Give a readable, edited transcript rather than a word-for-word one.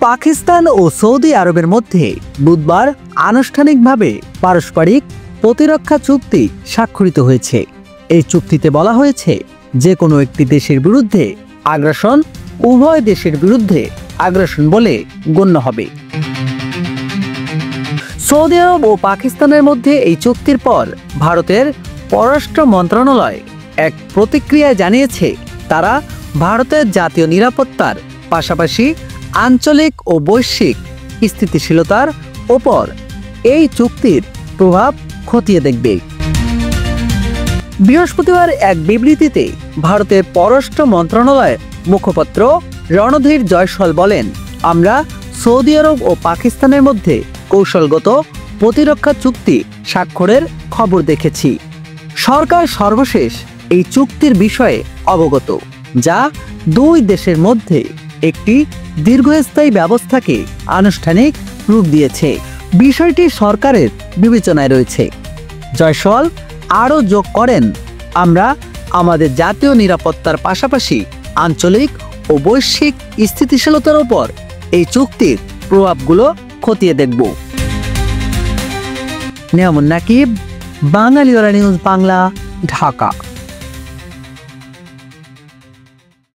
পাকিস্তান ও Saudi আরবের মধ্যে বুধবার আনুষ্ঠানিকভাবে পারস্পরিক প্রতিরক্ষা চুক্তি স্বাক্ষরিত হয়েছে। এই চুক্তিতে বলা হয়েছে যে কোনো একটি দেশের বিরুদ্ধে আগ্রাসন উভয় দেশের বিরুদ্ধে আগ্রাসন বলে গণ্য হবে। সৌদি আরব ও পাকিস্তানের মধ্যে এই চুক্তির পর ভারতের পররাষ্ট্র মন্ত্রণালয় এক প্রতিক্রিয়ায় জানিয়েছে তারা ভারতের জাতীয় নিরাপত্তার পাশাপাশি আঞ্চলিক ও বৈশ্বিক স্থিতিশীলতার ওপর এই চুক্তির প্রভাব খতিয়ে দেখবে। বৃহস্পতিবার এক বিবৃতিতে ভারতের পররাষ্ট্র মন্ত্রণালয়ের মুখপাত্র রণধীর জয়সওয়াল বলেন, আমরা সৌদি আরব ও পাকিস্তানের মধ্যে কৌশলগত প্রতিরক্ষা চুক্তি স্বাক্ষরের খবর দেখেছি। সরকার সর্বশেষ এই চুক্তির বিষয়ে অবগত, যা দুই দেশের মধ্যে একটি দীর্ঘস্থায়ী ব্যবস্থাকে আনুষ্ঠানিক রূপ দিয়েছে। বিষয়টি সরকারের বিবেচনায় রয়েছে। জয়সওয়াল আরও যোগ করেন, আমরা আমাদের জাতীয় নিরাপত্তার পাশাপাশি আঞ্চলিক ও বৈশ্বিক স্থিতিশীলতার উপর এই চুক্তির প্রভাবগুলো খতিয়ে দেখব। নেয়ামুন নাকিব, বাঙালিওরা নিউজ বাংলা, ঢাকা।